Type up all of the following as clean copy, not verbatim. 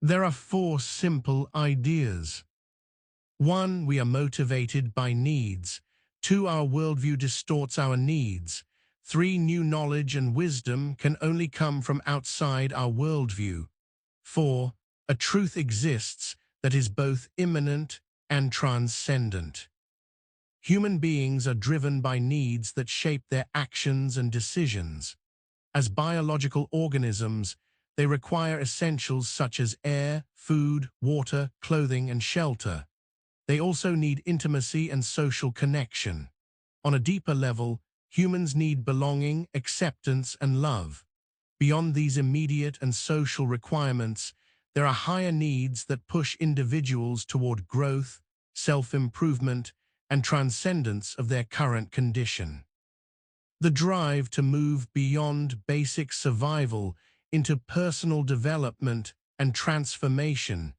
There are four simple ideas. 1. We are motivated by needs. 2. Our worldview distorts our needs. 3. New knowledge and wisdom can only come from outside our worldview. 4. A truth exists that is both immanent and transcendent. Human beings are driven by needs that shape their actions and decisions. As biological organisms, they require essentials such as air, food, water, clothing, and shelter. They also need intimacy and social connection. On a deeper level, humans need belonging, acceptance, and love. Beyond these immediate and social requirements, there are higher needs that push individuals toward growth, self-improvement, and transcendence of their current condition. The drive to move beyond basic survival into personal development and transformation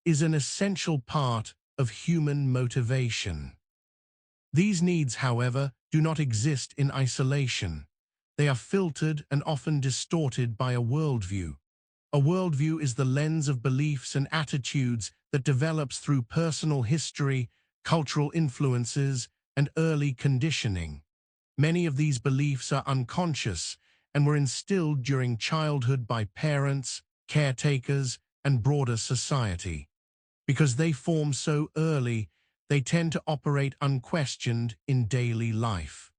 is an essential part of human motivation. These needs, however, do not exist in isolation. They are filtered and often distorted by a worldview. A worldview is the lens of beliefs and attitudes that develops through personal history, cultural influences, and early conditioning. Many of these beliefs are unconscious and were instilled during childhood by parents, caretakers, and broader society. Because they form so early, they tend to operate unquestioned in daily life.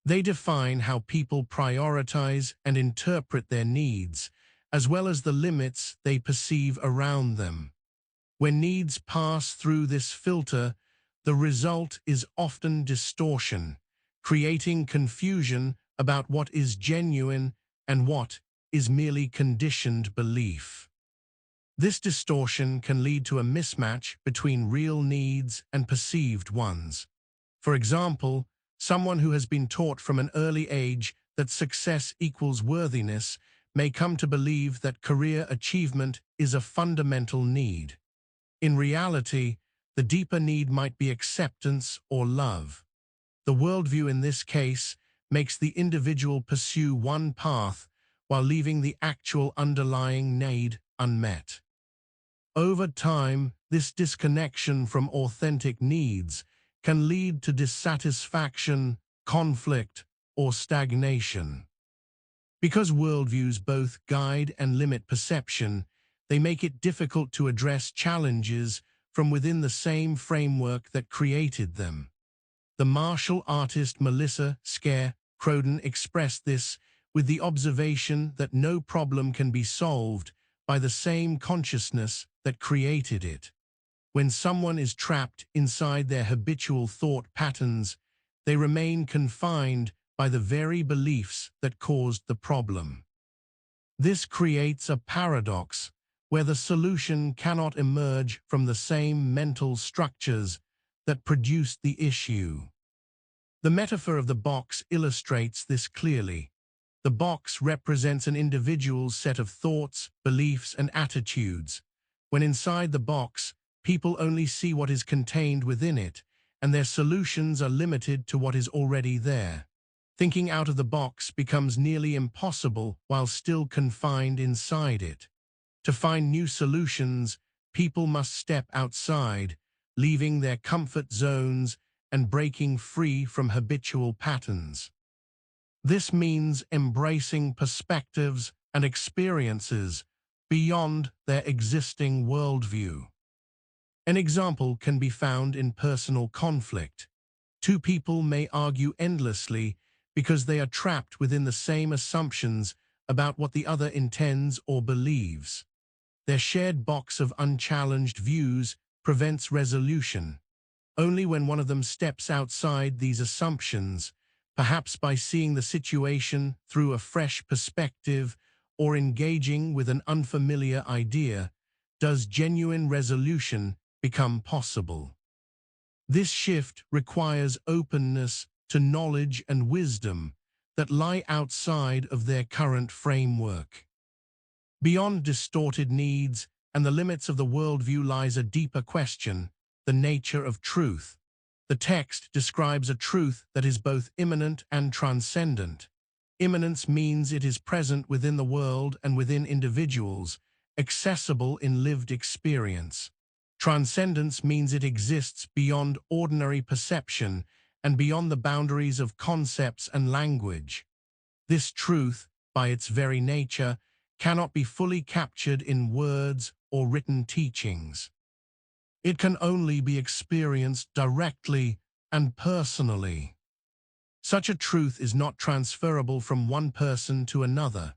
They define how people prioritize and interpret their needs, as well as the limits they perceive around them. When needs pass through this filter, the result is often distortion, creating confusion about what is genuine and what is merely conditioned belief. This distortion can lead to a mismatch between real needs and perceived ones. For example, someone who has been taught from an early age that success equals worthiness may come to believe that career achievement is a fundamental need. In reality, the deeper need might be acceptance or love. The worldview in this case makes the individual pursue one path while leaving the actual underlying need unmet. Over time, this disconnection from authentic needs can lead to dissatisfaction, conflict, or stagnation. Because worldviews both guide and limit perception, they make it difficult to address challenges from within the same framework that created them. The martial artist Melissa Scare Croden expressed this with the observation that no problem can be solved by the same consciousness that created it. When someone is trapped inside their habitual thought patterns, they remain confined by the very beliefs that caused the problem. This creates a paradox where the solution cannot emerge from the same mental structures that produced the issue. The metaphor of the box illustrates this clearly. The box represents an individual's set of thoughts, beliefs, and attitudes. When inside the box, people only see what is contained within it, and their solutions are limited to what is already there. Thinking out of the box becomes nearly impossible while still confined inside it. To find new solutions, people must step outside, leaving their comfort zones and breaking free from habitual patterns. This means embracing perspectives and experiences beyond their existing worldview. An example can be found in personal conflict. Two people may argue endlessly because they are trapped within the same assumptions about what the other intends or believes. Their shared box of unchallenged views prevents resolution. Only when one of them steps outside these assumptions, perhaps by seeing the situation through a fresh perspective or engaging with an unfamiliar idea, does genuine resolution become possible. This shift requires openness to knowledge and wisdom that lie outside of their current framework. Beyond distorted needs and the limits of the worldview lies a deeper question: the nature of truth. The text describes a truth that is both immanent and transcendent. Immanence means it is present within the world and within individuals, accessible in lived experience. Transcendence means it exists beyond ordinary perception and beyond the boundaries of concepts and language. This truth, by its very nature, cannot be fully captured in words or written teachings. It can only be experienced directly and personally. Such a truth is not transferable from one person to another.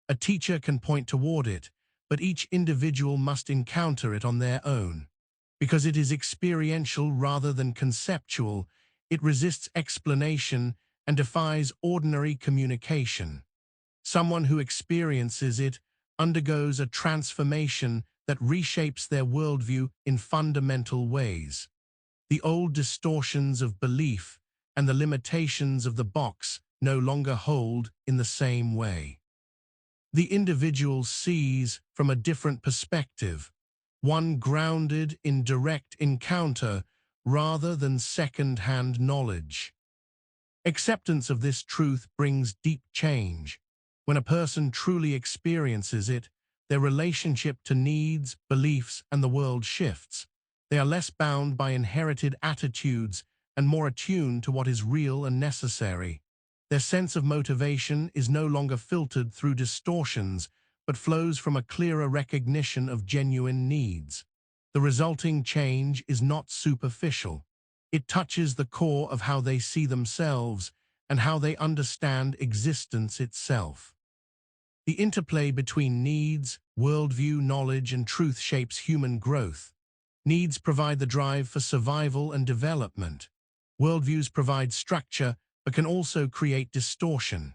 A teacher can point toward it, but each individual must encounter it on their own. Because it is experiential rather than conceptual, it resists explanation and defies ordinary communication. Someone who experiences it undergoes a transformation that reshapes their worldview in fundamental ways. The old distortions of belief and the limitations of the box no longer hold in the same way. The individual sees from a different perspective, one grounded in direct encounter rather than second-hand knowledge. Acceptance of this truth brings deep change. When a person truly experiences it, their relationship to needs, beliefs, and the world shifts. They are less bound by inherited attitudes and more attuned to what is real and necessary. Their sense of motivation is no longer filtered through distortions, but flows from a clearer recognition of genuine needs. The resulting change is not superficial. It touches the core of how they see themselves and how they understand existence itself. The interplay between needs, worldview, knowledge, and truth shapes human growth. Needs provide the drive for survival and development. Worldviews provide structure, but can also create distortion.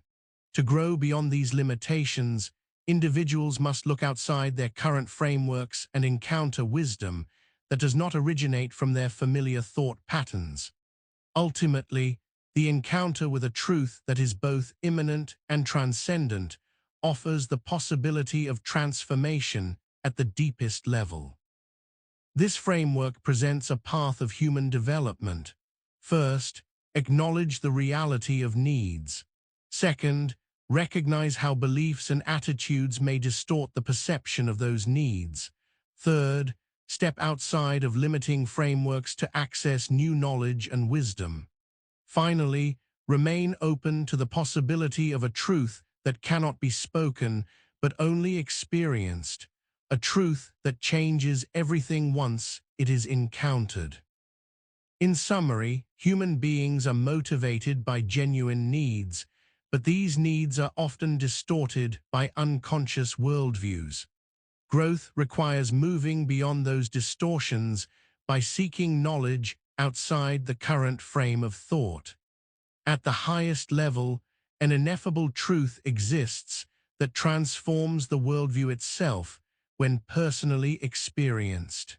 To grow beyond these limitations, individuals must look outside their current frameworks and encounter wisdom that does not originate from their familiar thought patterns. Ultimately, the encounter with a truth that is both immanent and transcendent offers the possibility of transformation at the deepest level. This framework presents a path of human development. First, acknowledge the reality of needs. Second, recognize how beliefs and attitudes may distort the perception of those needs. Third, step outside of limiting frameworks to access new knowledge and wisdom. Finally, remain open to the possibility of a truth that cannot be spoken but only experienced, a truth that changes everything once it is encountered. In summary, human beings are motivated by genuine needs, but these needs are often distorted by unconscious worldviews. Growth requires moving beyond those distortions by seeking knowledge outside the current frame of thought. At the highest level, an ineffable truth exists that transforms the worldview itself when personally experienced.